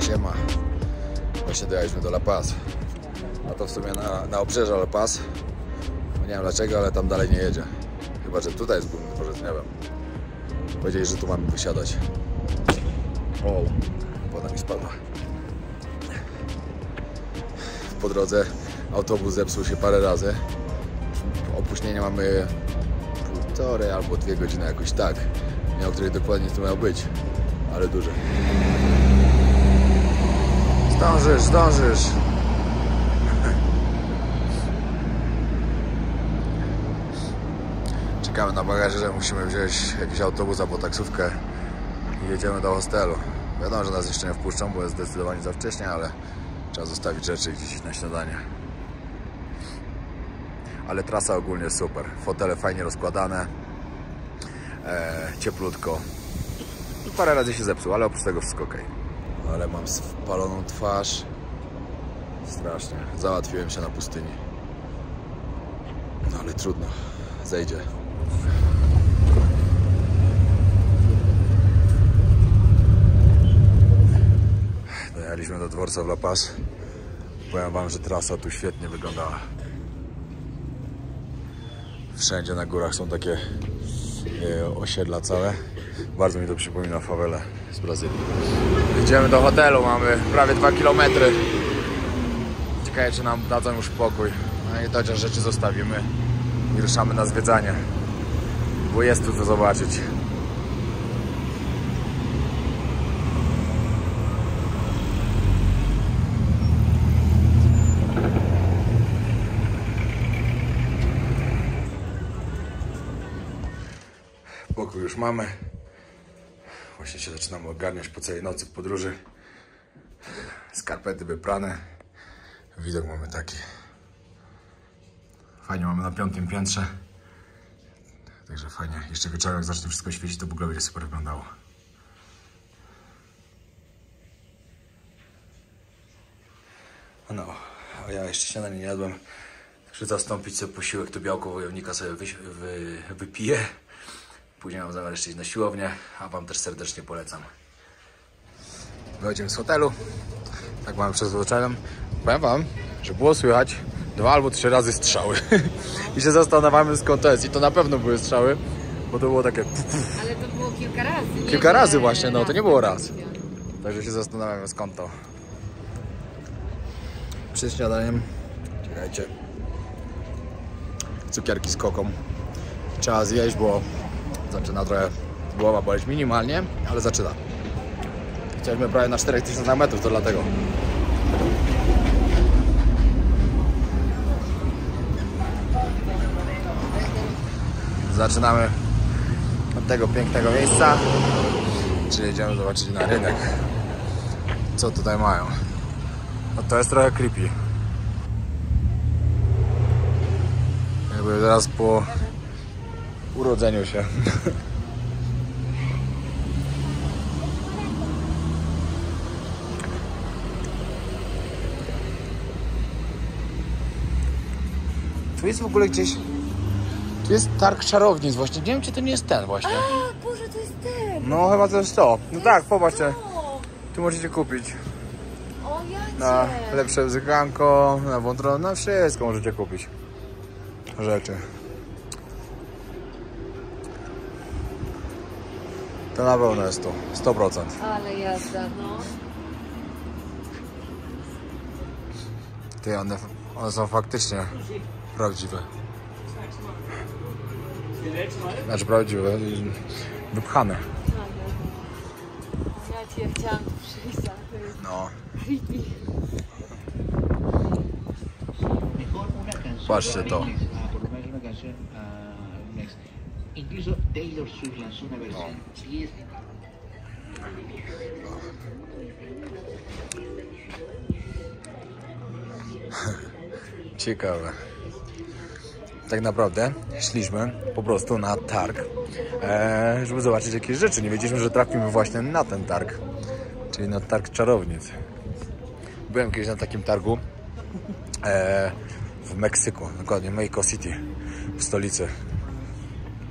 Siema. Właśnie dojechaliśmy do La Paz. A to w sumie na obrzeże La Paz. Nie wiem dlaczego, ale tam dalej nie jedzie. Chyba że tutaj jest główny dworzec, nie wiem. Powiedzieli, że tu mamy wysiadać. O, woda mi spadła. Po drodze autobus zepsuł się parę razy. Opóźnienie mamy 1,5 albo 2 godziny, jakoś tak. Nie wiem, o której dokładnie to miało być, ale duże. Zdążysz, zdążysz. Czekamy na bagaże, że musimy wziąć jakiś autobus albo taksówkę i jedziemy do hostelu. Wiadomo, że nas jeszcze nie wpuszczą, bo jest zdecydowanie za wcześnie, ale trzeba zostawić rzeczy i gdzieś iść na śniadanie. Ale trasa ogólnie super. Fotele fajnie rozkładane. Cieplutko. Parę razy się zepsuł, ale oprócz tego wszystko ok. Ale mam spaloną twarz. Strasznie. Załatwiłem się na pustyni. No ale trudno. Zejdzie. Dojechaliśmy do dworca w La Paz. Powiem wam, że trasa tu świetnie wyglądała. Wszędzie na górach są takie osiedla całe. Bardzo mi to przypomina fawelę z Brazylii. Idziemy do hotelu, mamy prawie 2 km. Ciekawe, czy nam dadzą już pokój. No i chociaż rzeczy zostawimy i ruszamy na zwiedzanie. Bo jest tu co zobaczyć. Pokój już mamy. Właśnie się zaczynamy ogarniać po całej nocy podróży. Skarpety wyprane. Widok mamy taki. Fajnie, mamy na 5. piętrze. Także fajnie. Jeszcze wieczorem jak zacznie wszystko świecić, to w ogóle będzie super wyglądało. No, a ja jeszcze śniadanie nie jadłem. Także zastąpić sobie posiłek, to białko wojownika sobie wypiję. Później mam zamiar jeszcze iść na siłownię, a wam też serdecznie polecam. Wychodzimy z hotelu. Tak mamy przed zwyczajem. Powiem wam, że było słychać 2 albo 3 razy strzały. I się zastanawiamy, skąd to jest. I to na pewno były strzały, bo to było takie... Ale to było kilka razy. Kilka razy właśnie, no to nie było raz. Także się zastanawiamy, skąd to. Przed śniadaniem, czekajcie, cukierki z koką. Trzeba zjeść, bo zaczyna trochę głowa boleć minimalnie, ale zaczyna. Chcieliśmy prawie na 4000 metrów, to dlatego. Zaczynamy od tego pięknego miejsca, czyli jedziemy zobaczyć na rynek, co tutaj mają. No to jest trochę creepy. Jakby zaraz po urodzeniu się. Tu jest w ogóle gdzieś... Tu jest targ czarownic właśnie. Nie wiem, czy to nie jest ten właśnie. A, Boże, to jest ten. No chyba to jest to. No tak, popatrzcie. Tu możecie kupić. O, ja Na lepsze wzykanko, na wątronę, na wszystko możecie kupić. Rzeczy. To na pewno jest to. 100%. Ale jazda, no. Ty, one są faktycznie prawdziwe. Znaczy prawdziwe, wypchane. Ja cię chciałam tu przyjść, ale to jest No. creepy. Patrzcie to. Incluso Taylor Swift lanzó una versión 10. Ciekawe. Tak naprawdę szliśmy po prostu na targ, żeby zobaczyć jakieś rzeczy. Nie wiedzieliśmy, że trafimy właśnie na ten targ, czyli na targ czarownic. Byłem kiedyś na takim targu w Meksyku, dokładnie Mexico City, w stolicy.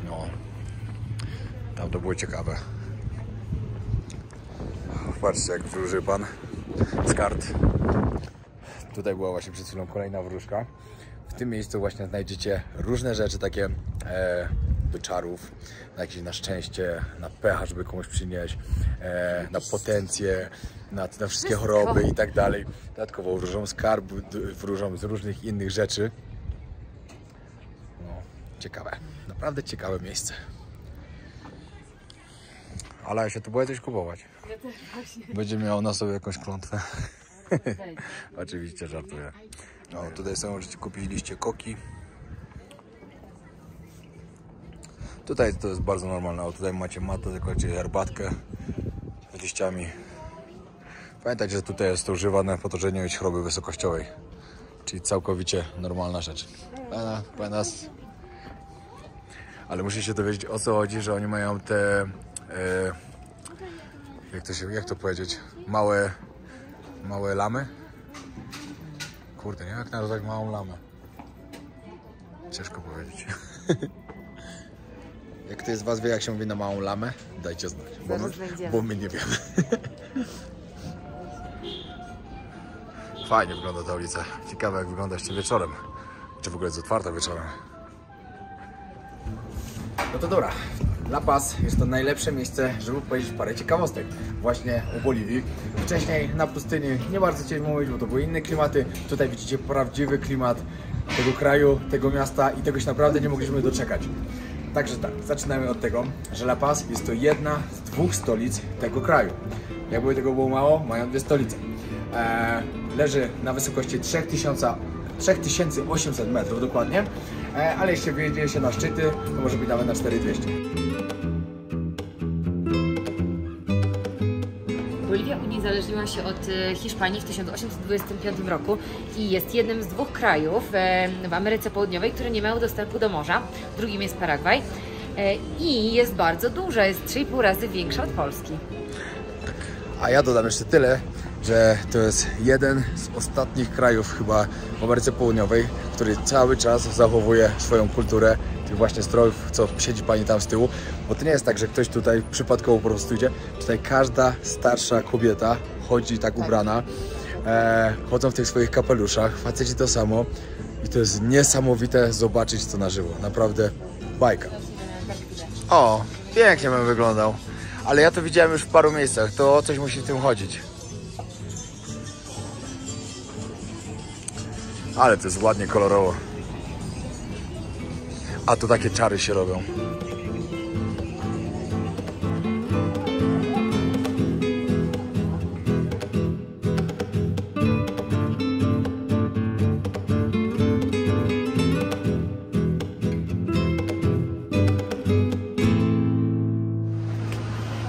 No, tam to było ciekawe. Patrzcie, jak wróży pan. z kart. Tutaj była właśnie przed chwilą kolejna wróżka. W tym miejscu właśnie znajdziecie różne rzeczy takie do czarów, na jakieś na szczęście, na pecha, żeby komuś przynieść, na potencję, na wszystkie choroby i tak dalej. Dodatkowo wróżą skarb, wróżą z różnych innych rzeczy. No, ciekawe, naprawdę ciekawe miejsce. Ale ja się tu boję coś kupować. Ja też właśnie. Będzie miał na sobie jakąś klątwę. Oczywiście żartuję. No, tutaj są oczywiście kupiliście koki. Tutaj to jest bardzo normalne. O, tutaj macie matę, tylko herbatkę z liściami. Pamiętajcie, że tutaj jest to używane po to, żeby nie mieć choroby wysokościowej. Czyli całkowicie normalna rzecz. Buenas. Ale muszę się dowiedzieć, o co chodzi, że oni mają te... jak to powiedzieć? Małe lamy? Kurde, nie wiem jak nazwać małą lamę. Ciężko powiedzieć. Jak ktoś z was wie, jak się mówi na małą lamę, dajcie znać, bo my nie wiemy. Fajnie wygląda ta ulica. Ciekawe jak wygląda jeszcze wieczorem. Czy w ogóle jest otwarta wieczorem. No to dobra. La Paz jest to najlepsze miejsce, żeby powiedzieć parę ciekawostek właśnie o Boliwii. Wcześniej na pustyni nie bardzo chciałem mówić, bo to były inne klimaty. Tutaj widzicie prawdziwy klimat tego kraju, tego miasta i tego się naprawdę nie mogliśmy doczekać. Także tak, zaczynamy od tego, że La Paz jest to jedna z 2 stolic tego kraju. Jakby tego było mało, mają 2 stolice. Leży na wysokości 3800 metrów dokładnie, ale jeśli wyjedzie się na szczyty, to może być nawet na 4200. Boliwia uniezależniła się od Hiszpanii w 1825 roku i jest jednym z 2 krajów w Ameryce Południowej, które nie mają dostępu do morza. Drugim jest Paragwaj i jest bardzo duża, jest 3,5 razy większa od Polski. A ja dodam jeszcze tyle, że to jest jeden z ostatnich krajów chyba w Ameryce Południowej, który cały czas zachowuje swoją kulturę tych właśnie strojów, co siedzi pani tam z tyłu, bo to nie jest tak, że ktoś tutaj przypadkowo po prostu idzie. Tutaj każda starsza kobieta chodzi tak ubrana, chodzą w tych swoich kapeluszach, faceci to samo i to jest niesamowite zobaczyć to na żywo, naprawdę bajka. O, pięknie bym wyglądał, ale ja to widziałem już w paru miejscach, to coś musi w tym chodzić. Ale to jest ładnie kolorowo. A tu takie czary się robią.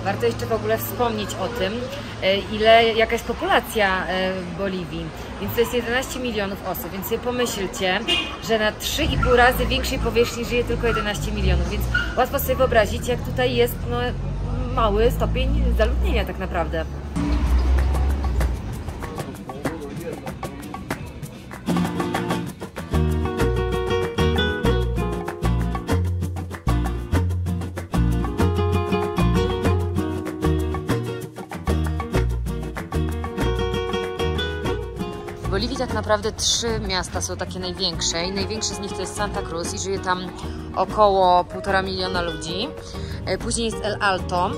Warto jeszcze w ogóle wspomnieć o tym, jaka jest populacja Boliwii. Więc to jest 11 milionów osób, więc sobie pomyślcie, że na 3,5 razy większej powierzchni żyje tylko 11 milionów, więc łatwo sobie wyobrazić, jak tutaj jest mały stopień zaludnienia tak naprawdę. W Boliwii tak naprawdę 3 miasta są takie największe i największe z nich to jest Santa Cruz i żyje tam około 1,5 miliona ludzi. Później jest El Alto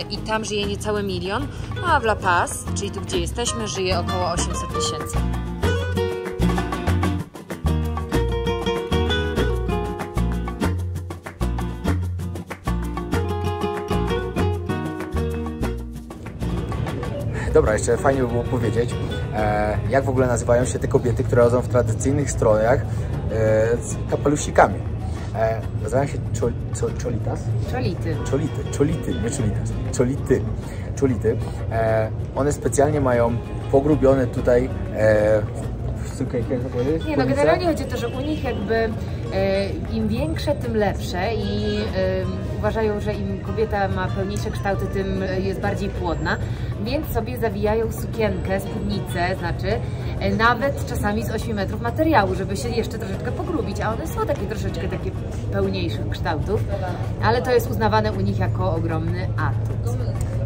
i tam żyje niecały 1 milion, a w La Paz, czyli tu gdzie jesteśmy, żyje około 800 000. Dobra, jeszcze fajnie by było powiedzieć, jak w ogóle nazywają się te kobiety, które chodzą w tradycyjnych strojach z kapelusikami. Nazywają się cholitas? Cholity, nie cholitas. Cholity. One specjalnie mają pogrubione tutaj nie, no generalnie chodzi o to, że u nich jakby im większe, tym lepsze i uważają, że im kobieta ma pełniejsze kształty, tym jest bardziej płodna, więc sobie zawijają sukienkę, spódnicę, znaczy nawet czasami z 8 metrów materiału, żeby się jeszcze troszeczkę pogrubić, a one są takie troszeczkę takie pełniejszych kształtów, ale to jest uznawane u nich jako ogromny atut.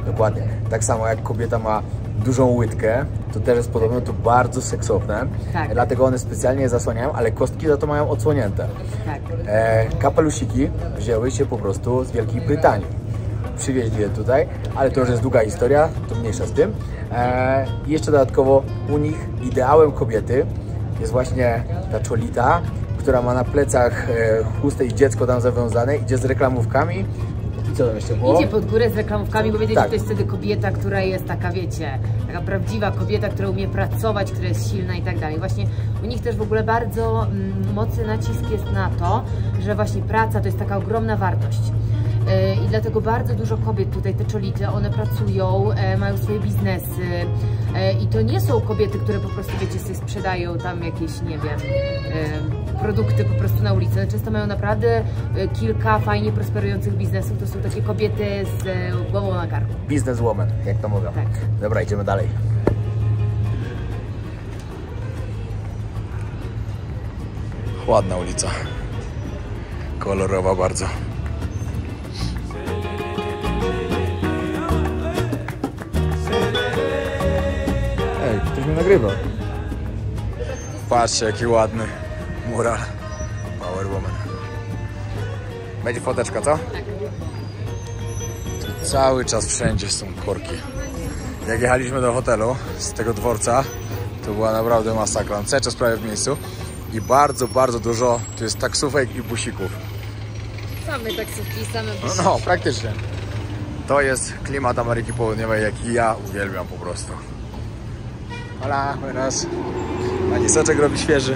Dokładnie. Tak samo jak kobieta ma dużą łydkę. To też jest podobno tu bardzo seksowne. Tak. Dlatego one specjalnie zasłaniają, ale kostki za to mają odsłonięte. Tak. Kapelusiki wzięły się po prostu z Wielkiej Brytanii. Przywieźli je tutaj, ale to już jest długa historia, to mniejsza z tym. Jeszcze dodatkowo u nich ideałem kobiety jest właśnie ta Cholita, która ma na plecach chustę i dziecko tam zawiązane, idzie z reklamówkami. I co tam jeszcze było? Idzie pod górę z reklamówkami, bo wiedzieć, Tak. że to jest wtedy kobieta, która jest taka, wiecie, taka prawdziwa kobieta, która umie pracować, która jest silna i tak dalej. Właśnie u nich też w ogóle bardzo mocny nacisk jest na to, że właśnie praca to jest taka ogromna wartość. I dlatego bardzo dużo kobiet tutaj, te Cholity, one pracują, mają swoje biznesy i to nie są kobiety, które po prostu, wiecie, sobie sprzedają tam jakieś, nie wiem, produkty po prostu na ulicy. Często mają naprawdę kilka fajnie prosperujących biznesów. To są takie kobiety z głową na karku. Businesswoman, jak to mówią. Tak. Dobra, idziemy dalej. Ładna ulica. Kolorowa bardzo. Ej, ktoś mnie nagrywa. Patrzcie, jaki ładny mural. Power Woman. Będzie foteczka, co? Tak. Tu cały czas wszędzie są korki. Jak jechaliśmy do hotelu z tego dworca, to była naprawdę masakra. On cały czas prawie w miejscu. I bardzo, bardzo dużo tu jest taksówek i busików. Same taksówki, same busiki. No, praktycznie. To jest klimat Ameryki Południowej, jaki ja uwielbiam po prostu. Hola, buenas. Pani soczek robi świeży.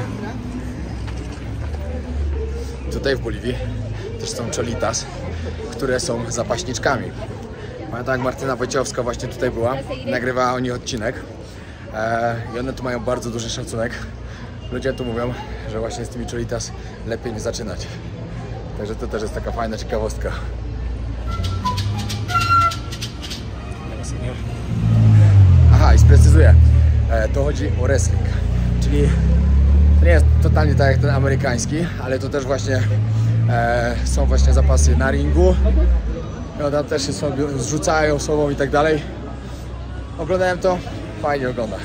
Tutaj w Boliwii też są Cholitas, które są zapaśniczkami. Pamiętam, jak Martyna Wojciechowska właśnie tutaj była, nagrywała o nich odcinek. I one tu mają bardzo duży szacunek. Ludzie tu mówią, że właśnie z tymi Cholitas lepiej nie zaczynać. Także to też jest taka fajna ciekawostka. Aha, i sprecyzuję. To chodzi o wrestling. Czyli to nie jest totalnie tak jak ten amerykański, ale to też właśnie są właśnie zapasy na ringu. I one też się sobie zrzucają sobą i tak dalej. Oglądałem to, fajnie ogląda.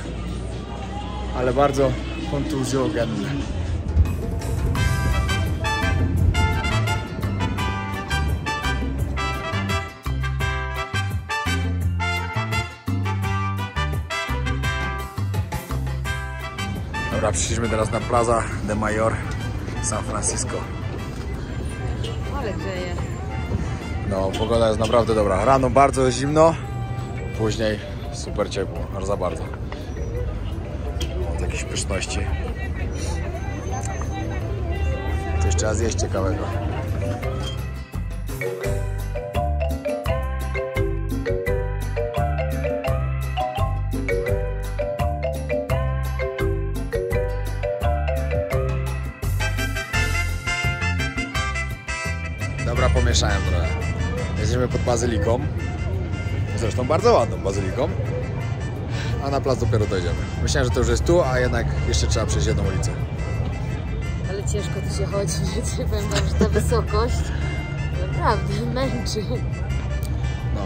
Ale bardzo kontuzjogenne. Dobra, przyszliśmy teraz na Plaza de Mayor San Francisco. Ale grzeje. No, pogoda jest naprawdę dobra. Rano bardzo zimno, później super ciepło, aż za bardzo. Od jakiejś pyszności. Coś trzeba zjeść ciekawego. Dobra, pomieszałem trochę. Jesteśmy pod bazyliką. Zresztą bardzo ładną bazyliką. A na plac dopiero dojdziemy. Myślałem, że to już jest tu, a jednak jeszcze trzeba przejść jedną ulicę. Ale ciężko tu się chodzi, wiecie, powiem wam, że ta wysokość naprawdę męczy. No.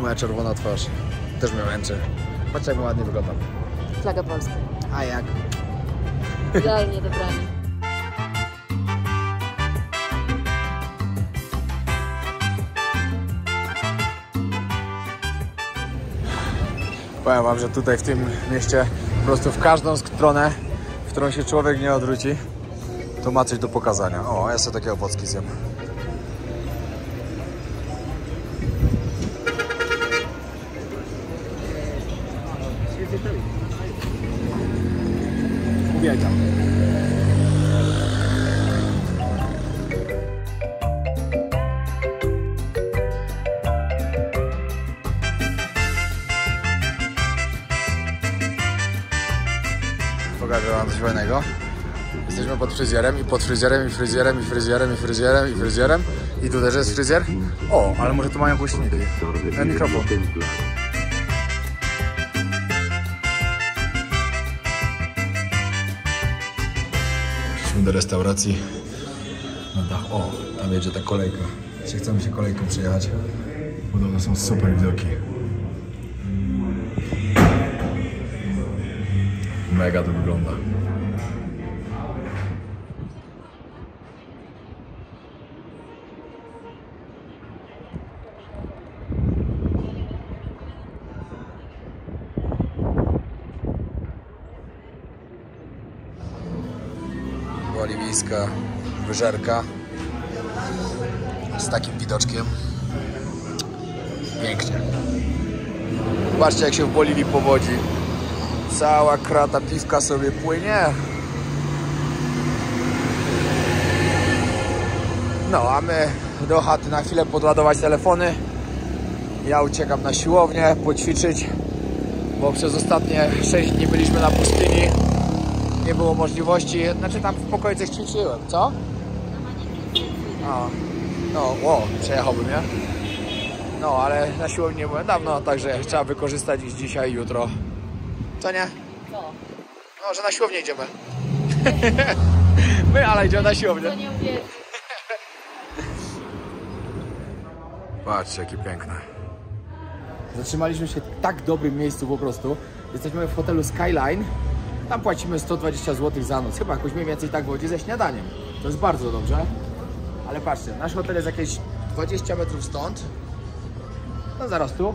Moja czerwona twarz też mnie męczy. Patrzcie, jak ładnie wyglądam. Flaga Polski. A jak? Idealnie dobrani. Powiem wam, że tutaj w tym mieście po prostu w każdą stronę, w którą się człowiek nie odwróci, to ma coś do pokazania. O, ja sobie takie owocki zjem. Uwielbiam. Pokażę wam coś fajnego. Jesteśmy pod fryzjerem i pod fryzjerem i fryzjerem i fryzjerem i fryzjerem i fryzjerem. I tu też jest fryzjer. O, ale może tu mają głośniki. Ten mikrofon. Przyszliśmy do restauracji. No tak, o, tam jedzie ta kolejka. Jeśli chcemy się kolejką przejechać, podobno są super widoki. Mega to wygląda. Boliwijska wyżerka z takim widoczkiem. Pięknie. Patrzcie, jak się w Boliwii powodzi. Cała krata piwka sobie płynie. No, a my do chaty na chwilę podładować telefony. Ja uciekam na siłownię, poćwiczyć, bo przez ostatnie 6 dni byliśmy na pustyni. Nie było możliwości, znaczy tam w pokoicach ćwiczyłem, co? No, przejechałbym, nie? No, ale na siłowni nie byłem dawno, także trzeba wykorzystać ich dzisiaj i jutro. Co nie? Co? No, że na siłownię idziemy. My, ale idziemy na siłownię. To nie uwierzy. Patrzcie, jakie piękne. Zatrzymaliśmy się w tak dobrym miejscu po prostu. Jesteśmy w hotelu Skyline. Tam płacimy 120 zł za noc. Chyba jakoś mniej więcej tak wychodzi ze śniadaniem. To jest bardzo dobrze. Ale patrzcie, nasz hotel jest jakieś 20 metrów stąd. No zaraz tu.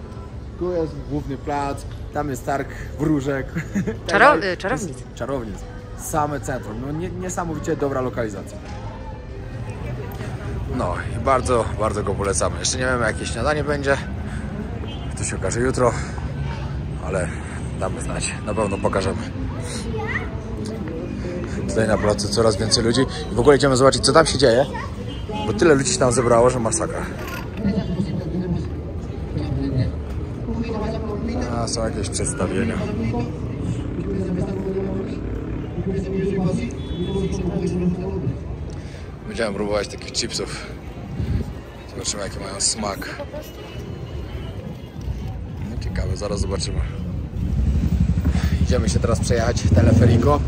Tu jest główny plac. Tam jest targ wróżek. Czarownic. Czarownic. Same centrum. No niesamowicie dobra lokalizacja. No i bardzo, bardzo go polecamy. Jeszcze nie wiemy, jakie śniadanie będzie. To się okaże jutro. Ale damy znać. Na pewno pokażemy. Tutaj na placu coraz więcej ludzi. I w ogóle idziemy zobaczyć, co tam się dzieje. Bo tyle ludzi się tam zebrało, że masakra. A, są jakieś przedstawienia. Będziemy próbować takich chipsów. Zobaczymy, jaki mają smak. No, ciekawe, zaraz zobaczymy. Idziemy się teraz przejechać teleferico,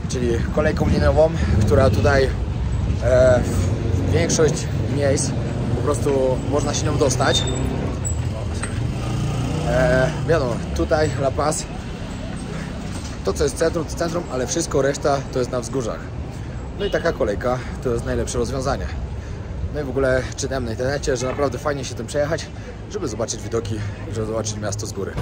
czyli kolejką liniową, która tutaj większość miejsc po prostu można się nią dostać. Wiadomo, tutaj La Paz, to co jest centrum, to centrum, ale wszystko reszta to jest na wzgórzach. No i taka kolejka to jest najlepsze rozwiązanie. No i w ogóle czytałem na internecie, że naprawdę fajnie się tym przejechać, żeby zobaczyć widoki, żeby zobaczyć miasto z góry.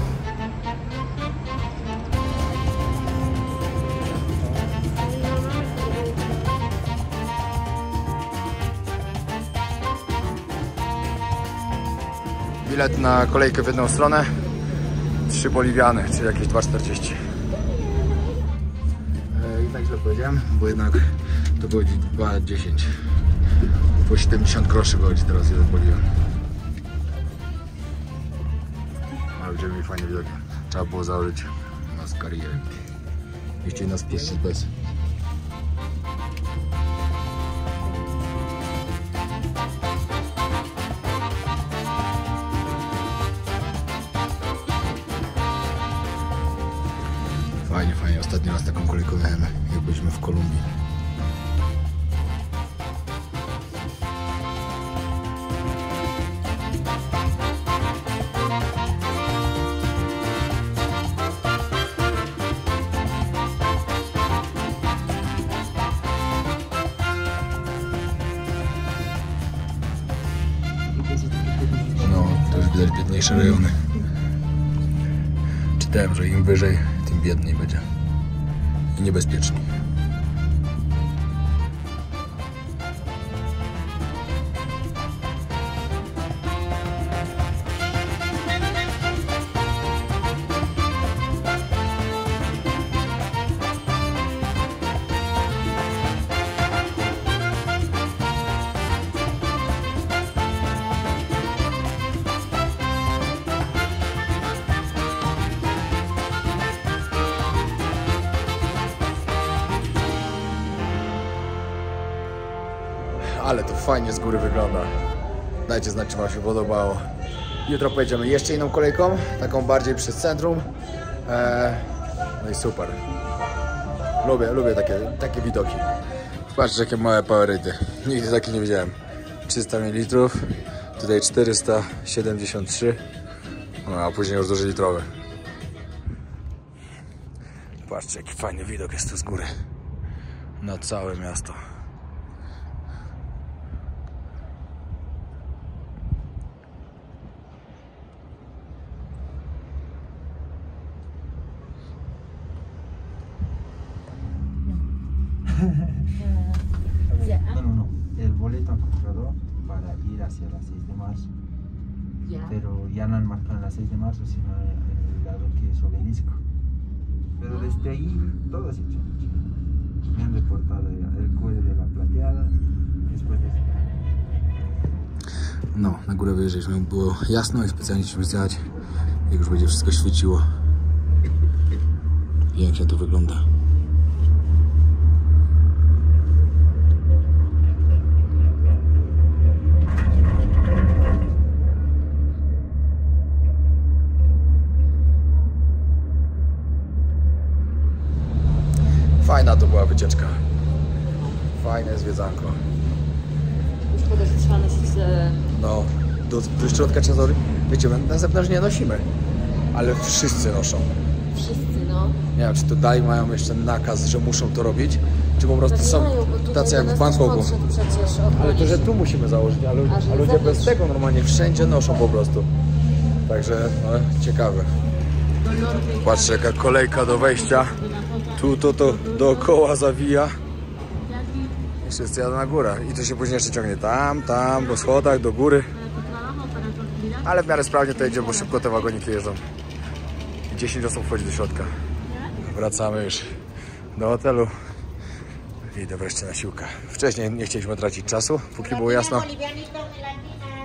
Bilet na kolejkę w jedną stronę 3 boliwiany, czyli jakieś 2,40. I tak źle powiedziałem, bo jednak to wychodzi 2,10. Po 70 groszy wychodzi teraz jeden boliwian. Ale będziemy mieli fajnie widoki. Trzeba było założyć nas karierę. I chcieli nas puścić bez. Fajnie, fajnie. Ostatni raz taką kolejką jechałem, jak byliśmy w Kolumbii. No, to już widać biedniejsze rejony. Czytałem, że im wyżej, tym biedniej będzie i niebezpieczniej. Ale to fajnie z góry wygląda. Dajcie znać, czy wam się podobało. Jutro pojedziemy jeszcze inną kolejką, taką bardziej przez centrum. No i super. Lubię takie widoki. Patrzcie, jakie małe poweryty. Nigdy takich nie widziałem. 300 ml, tutaj 473, no, a później już duży litrowy. Patrzcie, jaki fajny widok jest tu z góry. Na całe miasto. No. El boleto han comprado para ir hacia las 6 de marzo. Ya. Pero ya no han marcado las 6 de marzo, sino en el lado que es Obelisco. Pero desde ahí todo es hecho. Me han reportado el QR de la plateada. Después de eso. No, na górę wyjeżdżaliśmy, było jasno i specjalnie chcieliśmy zjechać, jak już będzie wszystko świeciło. Pięknie to wygląda. Fajna to była wycieczka. Fajne zwiedzanko. Szkoda, że trzeba nosić... No, do środka ciężaru, wiecie, na zewnątrz nie nosimy, ale wszyscy noszą. Wszyscy, no. Nie wiem, czy tutaj mają jeszcze nakaz, że muszą to robić, czy po prostu są tacy jak w Bangkoku. Ale to, że tu musimy założyć, a ludzie bez tego normalnie wszędzie noszą po prostu. Także, no, ciekawe. Patrzcie, jaka kolejka do wejścia. Tu to dookoła zawija. I wszyscy jadą na górę. I to się później jeszcze ciągnie tam, po schodach, do góry. Ale w miarę sprawnie to idzie, bo szybko te wagoniki jeżdżą. I 10 osób wchodzi do środka. Wracamy już do hotelu. I idę wreszcie na siłkę. Wcześniej nie chcieliśmy tracić czasu, póki było jasno.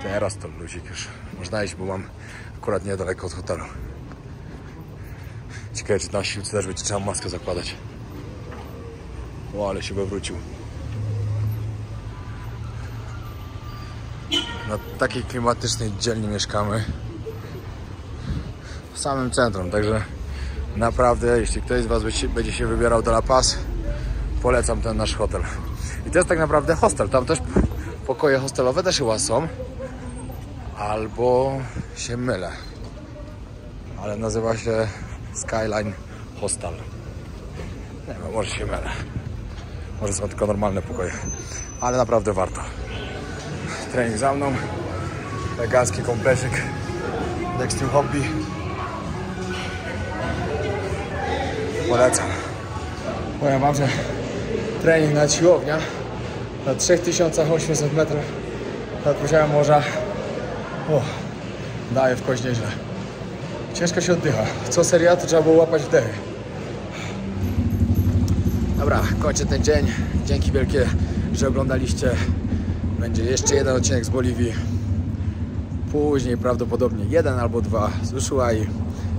Teraz to luzik już można iść, bo mam akurat niedaleko od hotelu. Ciekawe, czy na siłce też będzie trzeba maskę zakładać. O, ale się wywrócił. Na takiej klimatycznej dzielni mieszkamy. W samym centrum, także naprawdę, jeśli ktoś z Was będzie się wybierał do La Paz, polecam ten nasz hotel. I to jest tak naprawdę hostel. Tam też pokoje hostelowe też chyba są. Albo się mylę. Ale nazywa się Skyline Hostel. Nie wiem, może się mylę. Może są tylko normalne pokoje. Ale naprawdę warto. Trening za mną. Elegancki komplecik. Extreme Hobby. Polecam. Powiem Wam, że trening na siłownia na 3800 metrów nad poziomem morza daje w kość nieźle. Ciężko się oddycha. Co seria to trzeba było łapać wdechy. Dobra, kończę ten dzień. Dzięki wielkie, że oglądaliście. Będzie jeszcze jeden odcinek z Boliwii. Później prawdopodobnie 1 albo 2 z Ushuai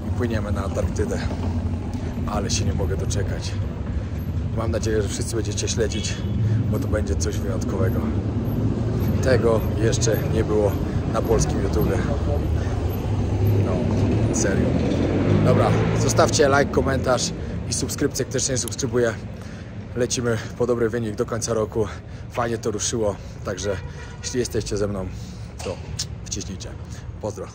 i płyniemy na Antarktydę. Ale się nie mogę doczekać. Mam nadzieję, że wszyscy będziecie śledzić, bo to będzie coś wyjątkowego. Tego jeszcze nie było na polskim YouTubie. No, serio. Dobra, zostawcie like, komentarz i subskrypcję, ktoś nie subskrybuje. Lecimy po dobry wynik do końca roku. Fajnie to ruszyło, także jeśli jesteście ze mną, to wciśnijcie. Pozdro.